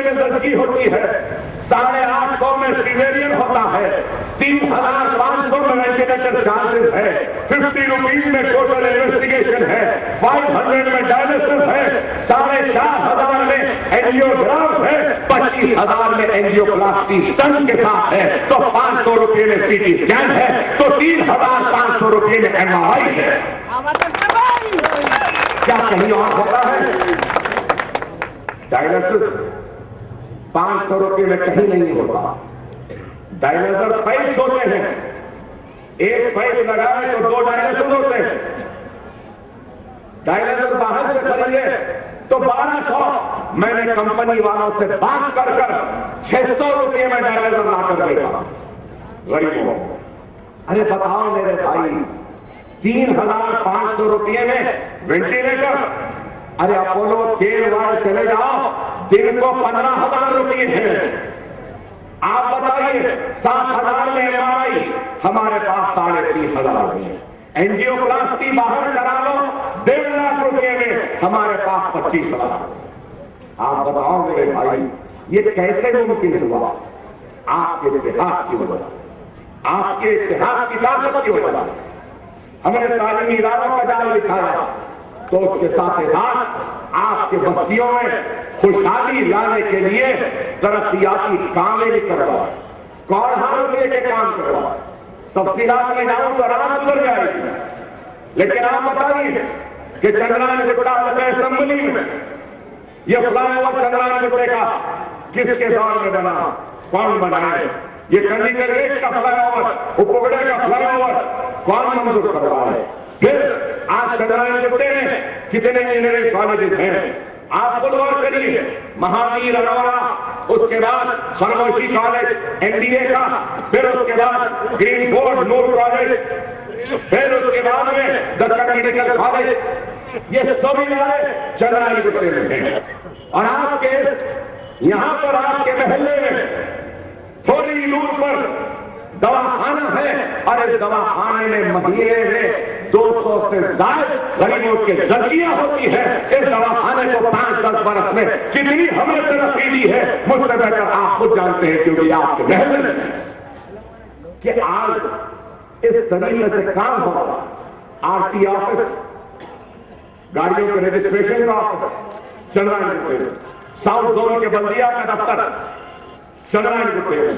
में जदगी होती है, 850 में सीवेरियन होता है, 3500 में वेंटिलेटर चार्जेस है, 50 रुपीज में टोटल इन्वेस्टिगेशन है, 500 में डायलिसिस है, 4500 में एंजियोग्राफ है, 25,000 में एंजियोप्लास्टी स्टंट के साथ है, तो 500 रुपये में सीटी स्कैन है, तो 3,500 रुपये में एमआरआई है। क्या कहीं और होता है? डायलिसिस 500 रुपये में कहीं नहीं होता। डायलिसिस पाइप होते हैं, एक पाइप लगाए तो 2 डायलिसिस होते हैं। डायलिसिस बाहर से खरीदे तो 1200, मैंने कंपनी वालों से बात कर 600 रुपये में डायलिसिस लाकर देगा गरीबों। अरे बताओ मेरे भाई, 3,500 रुपये में वेंटिलेटर। अरे अपोलो केयर वार्ड चले जाओ, दिन को 15,000 रुपये है। आप बताइए, 7,000 में एमआरआई, हमारे पास 3,500 में। एंजियोप्लास्टी बाहर करा लो 1.5 लाख रुपये में, हमारे पास 25,000। आप बताओ मेरे भाई, ये कैसे मुमकिन हुआ? आपके इतिहास की वजह, आपके इतिहास की ताकत की वजह। हमने तालीमी इदारों का जाल दिखाया, तो उसके साथ साथ आपके बस्तियों में खुशहाली लाने के लिए तरक्याती कामें भी करवाए, कौन हाथ के काम करवाए। तफसीलात में जाऊं तो रात गुजर जाएगी, लेकिन आप बताइए कि चंद्रायन गुट्टा असेंबली में यह फ्लाईओवर चंद्रायन गुट्टे का किसके दौर में बना, कौन बनाए? ये चंडीगढ़ गेट का फ्लाईओवर, उपगढ़ का फ्लाईओवर कौन मंजूर करवाए? फिर आज चंद्रायन गुट्टे में कितने इंजीनियरिंग कॉलेजेस हैं? आप खुद गौर करिए, महावीर अरोरा, उसके बाद खामोशी कॉलेज एनडीए का, फिर उसके बाद ग्रीन बोर्ड नूर कॉलेज, फिर उसके बाद में दक्कन मेडिकल कॉलेज, ये सभी चंद्रायन गुट्टे में हैं। और आपके यहां पर आपके महल्ले में थोड़ी दूर पर दवाखाना है, और इस दवाखाने में महीने में 200 से ज्यादा गरीबों की जदगियां होती है। इस दवाखाने को 5-10 बरस में कितनी हमने तरक्की दी है, मुझसे बेहतर आप खुद जानते हैं, क्योंकि आपके महल में कि आज इस तरीके से काम होगा। आरटी ऑफिस, गाड़ियों के रजिस्ट्रेशन का ऑफिस चंद्रायन गुट्टे में, साउथ जोन के बल्दिया का दफ्तर चंद्रायन गुट्टे में,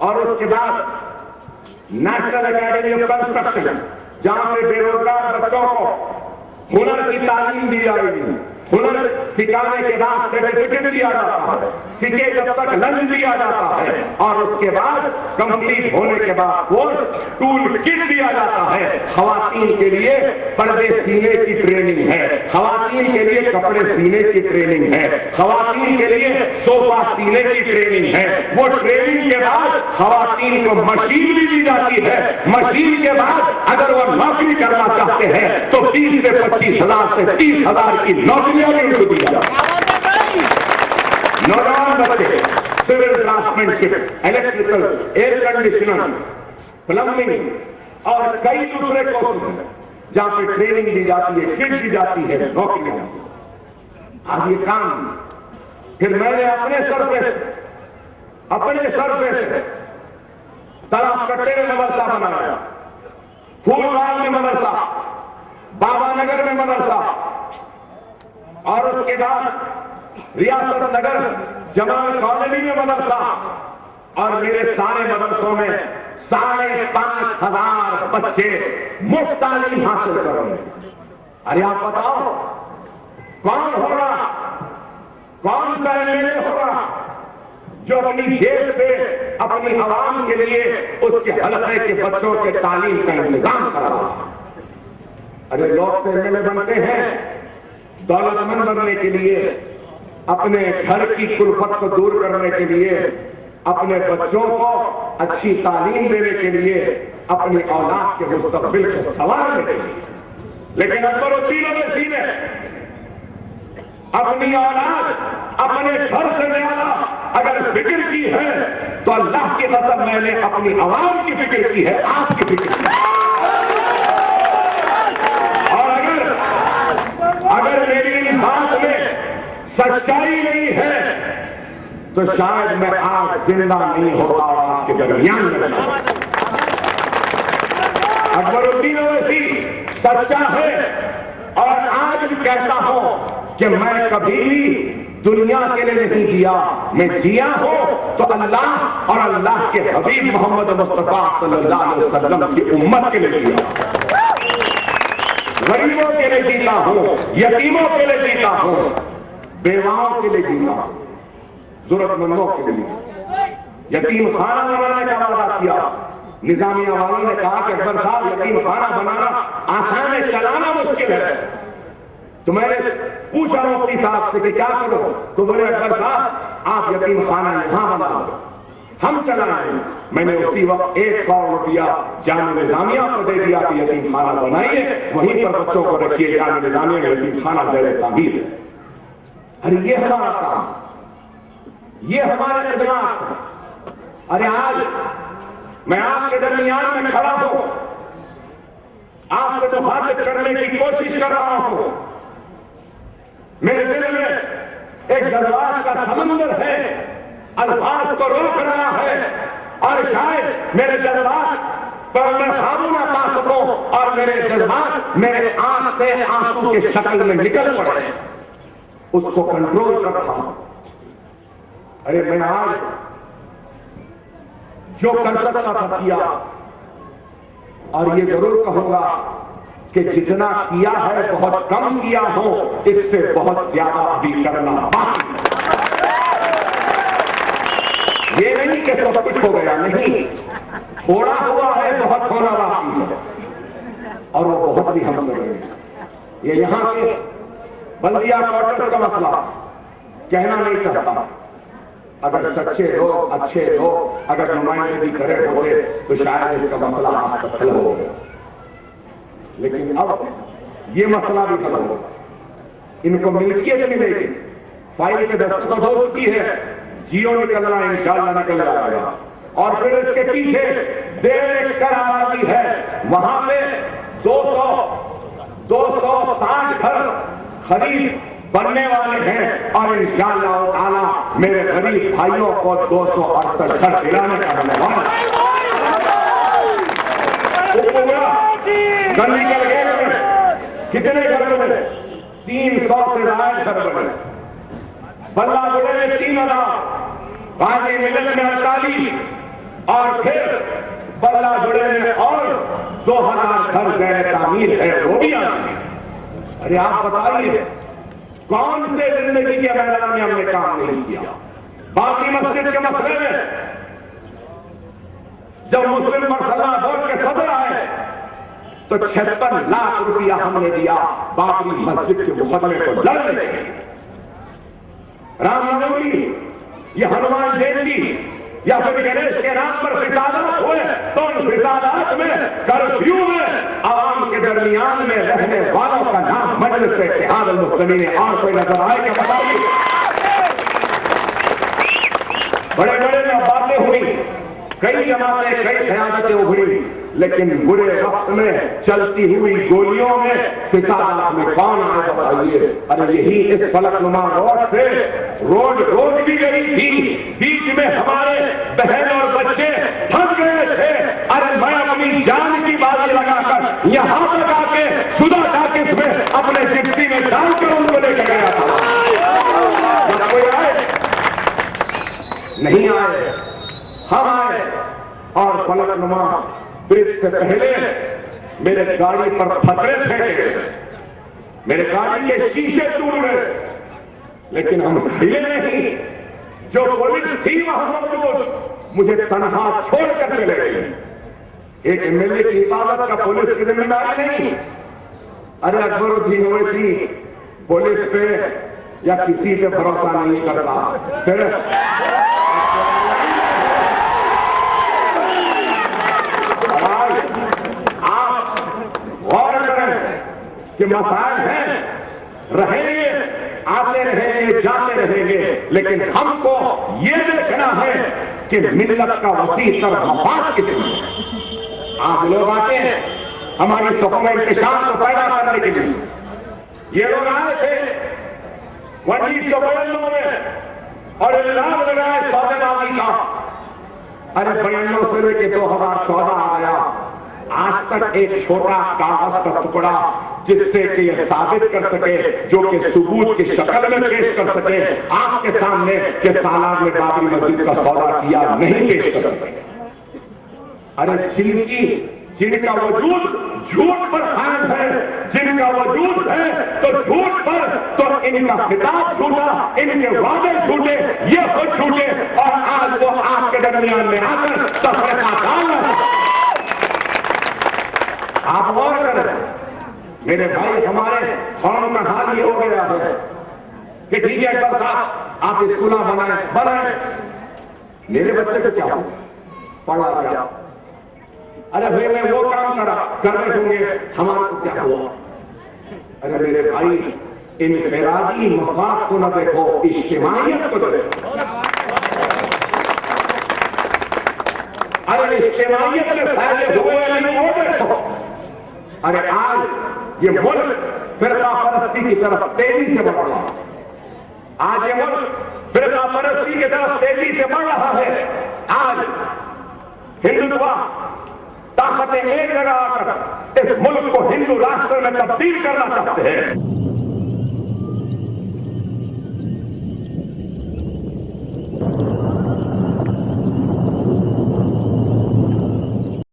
और उसके बाद नेशनल एकेडमी ऑफ कंस्ट्रक्शन, जहां पे बेरोजगार बच्चों को हुनर की तालीम दी जाएगी। हुनर सिखाने के बाद सर्टिफिकेट दिया जाता है, सीखे जब तक लंच दिया जाता है, और उसके बाद कंप्लीट होने के बाद कोर्स टूल किट दिया जाता है। खवातीन के लिए पर्दे सीने की ट्रेनिंग है, खवातीन के लिए कपड़े सीने की ट्रेनिंग है, खवातीन के लिए सोफा सीने की ट्रेनिंग है। वो ट्रेनिंग के बाद खवातीन को मशीन भी दी जाती है। मशीन के बाद अगर वो नौकरी करना चाहते हैं तो 20 से 25,000 से 30,000 की नौकरी उनको दी जाती। नौजवान बच्चे civil draftsmanship, electrical, air conditioner, plumbing और कई दूसरे कोर्स हैं जहां पे ट्रेनिंग दी जाती है, किट दी जाती है, नौकरी दी जाती है। आज ये काम फिर मैंने अपने सर पे से तालाब कट्टे में मदरसा बनाया, फूलबाग में मदरसा, बाबा नगर में मदरसा, और उसके बाद रियासत नगर जमाल कॉलोनी में मदरसा, और मेरे सारे मदरसों में 5,500 बच्चे मुफ्त तालीम हासिल कर रहे हैं। अरे आप बताओ कौन होगा, कौन सा एमएलए होगा जो अपनी जेब से अपनी आवाम के लिए उसके हलके के बच्चों के तालीम का इंतजाम कर रहा है? अरे लोग तो एमएलए बनते हैं दौलतमंद बनने के लिए, अपने घर की कुल्फत को दूर करने के लिए, अपने बच्चों को अच्छी तालीम देने के लिए, अपनी औलाद के मुस्तकबिल को संवारने के लिए। लेकिन अकबर और तीनों में सीने अपनी औलाद अपने घर से ज्यादा अगर फिक्र की है तो अल्लाह की कसम मैंने अपनी आवाम की फिक्र की है, आपकी फिक्र की है। और अगर मेरी इन बात में सच्चाई नहीं है तो शायद मैं आज जिंदा नहीं होता और आपके दरमियान में। अकबरुद्दीन ओवैसी सच्चा है और आज भी कहता हूं कि मैं कभी भी दुनिया के लिए नहीं जिया, मैं जिया हूं तो अल्लाह और अल्लाह के हबीब मोहम्मद मुस्तफा सल्लल्लाहु अलैहि वसल्लम की उम्मत के लिए जिया। गरीबों के लिए जीता हूं, यतीमों के लिए जीता हूं, बेवाओं के लिए जीता हूं, जरूरतमंदों के लिए। यतीम खाना बनाने का वादा किया। निजामिया वालों ने कहा कि अकबर साहब यतीम खाना बनाना आसान है, चलाना मुश्किल है। तो मैंने पूछा मुफ्ती साहब से कि क्या करो, तो बोले अकबर साहब आप यतीम खाना यहां बना दो, हम चलाएंगे। मैंने उसी वक्त 1 करोड़ रुपया जामे निजामिया को दे दिया कि यतीम खाना बनाइए, वहीं पर बच्चों को रखिए, जामे निजामिया में यतीम खाना ज़ेरे तामीर है। अरे ये हमारा काम, ये हमारे खिदमत। अरे आज मैं आपके दरमियान में खड़ा हूं, आपसे मुखातिब करने की कोशिश कर रहा हूं। मेरे दिल में एक जज्बात का समंदर है, अल्फाज को रोक रहा है और शायद मेरे जज्बात पर मैं काबू ना पा सकूं और मेरे जज्बात मेरे आंख से आंसू के शक्ल में निकल पड़े, उसको कंट्रोल कर रहा हूं। अरे मैं आज जो कर सकता था किया, और ये जरूर कहूंगा कि जितना किया है बहुत कम किया हो, इससे बहुत ज्यादा भी करना बाकी। ये नहीं कि सब कुछ हो गया, नहीं, थोड़ा हुआ है, बहुत होना बाकी है, और वो बहुत भी हम करेंगे। ये यहां के बल्दिया क्वार्टर्स का मसला कहना नहीं चाहता। अगर सच्चे लोग, अच्छे लोग अगर नुमाइंदगी करे होते तो शायद इसका मसला आज तक हल हो गया, लेकिन अब ये मसला भी हल होगा। इनको मिल्कियत मिलेगी, फाइल में दस्तखत हो चुकी है, जियो निकलना इंशाअल्लाह निकल जाएगा। और फिर इसके पीछे देश कराराती है, वहां पे 260 घर खरीद बनने वाले हैं और इंशाअल्लाह ताला मेरे गरीब भाइयों को 268 घर दिलाने का बनने वाला। निकल गए, कितने घर बने? 300 से ज्यादा घर बने। बल्ला जुड़े में 3000, गाजी मिलत में 48 और फिर बल्ला जुड़े में और 2000 घर गए तामीर है, वो भी आती। अरे आप बताइए कौन से जिंदगी के मैदान में हमने काम नहीं किया? बाकी मस्जिद के मसले में जब मुस्लिम मसला बोर्ड के सदर आए तो 56 लाख रुपया हमने दिया बाबरी मस्जिद के मुकदमे को लड़ने के लिए। रामनवमी या हनुमान जयंती या फिर गणेश के नाम पर फिसादात हुए तो उन फिसादात में, कर्फ्यू में आवाम के दरमियान में रहने वालों का नाम मजलिस इत्तेहाद मुस्लिमीन और कोई नजर आए क्या बताइए? बड़े बड़े बातें हुई, कई जमातें, कई क़यादतें उभरी, लेकिन बुरे वक्त में चलती हुई गोलियों में फिसादात में कौन आए बताइए? अरे यही इस फलकनुमा रोड से रोड भी गई थी, बीच में हमारे बहन और बच्चे फंस गए थे। अरे मैं अपनी जान की बाजी लगाकर यहां तक आके सुधा टाकिस में अपने जिप्सी में डालकर उनको लेकर गया था। जब कोई आए नहीं आए, हम आए और फलकनुमा ब्रिज से पहले मेरे गाड़ी पर पत्थर फेंके, मेरे गाड़ी के शीशे टूट गए, लेकिन हम हिले नहीं। जो पुलिस थी वहां मौजूद मुझे तनहा छोड़कर चले गए। एक एमएलए की हिफाजत का पुलिस की जिम्मेदारी नहीं। अरे अकबरुद्दीन ओवैसी पुलिस पे या किसी पे भरोसा नहीं करता। फिर आप गौर करें कि मसाइल हैं, रहेंगे, आते रहेंगे, जाते रहेंगे, लेकिन हमको ये देखना है कि मिल्लत का वसी तर मफाद कितनी है। आप लोग आते हैं हमारी सुकून इंतशार को पैदा करने के लिए। ये लोग आए थे 1992 में और इल्जाम लगाए सौदेबाजी का। अरे 92 से लेकर 2014 आ गया, आज तक एक छोटा कागज का टुकड़ा जिससे कि यह साबित कर सके, जो कि सबूत की शक्ल में पेश कर सके आपके सामने कि सालार में बाबरी मस्जिद का सौदा किया, नहीं पेश कर सके। अरे जिनका वजूद झूठ पर कायम है, जिनका वजूद है तो झूठ पर, तो इनका खिताब झूठा, इनके वादे झूठे, ये खुद झूठे, और आज वो आपके दरमियान में आकर तफरीका डाल रहे हैं। आप और करें मेरे भाई, हमारे कौम में हाल ये हो गया है कि ठीक है अकबर साहब आप स्कूल बनाए, मेरे बच्चे को क्या पढ़ा क्या? अरे भाई मैं वो काम कर रहे होंगे, हमारे को क्या हुआ? अरे मेरे भाई, इनफरादी मफाद को न देखो, इज्तिमाइयत को देखो। अरे इज्तिमाइयत में फैले हुए नहीं वो देखो। अरे आज ये मुल्क फिरका परस्ती की तरफ तेजी से बढ़ रहा है, आज ये मुल्क फिरका परस्ती की तरफ तेजी से बढ़ रहा है। आज हिंदुत्व ताकतें एक जगह आकर इस मुल्क को हिंदू राष्ट्र में तब्दील करना चाहते हैं।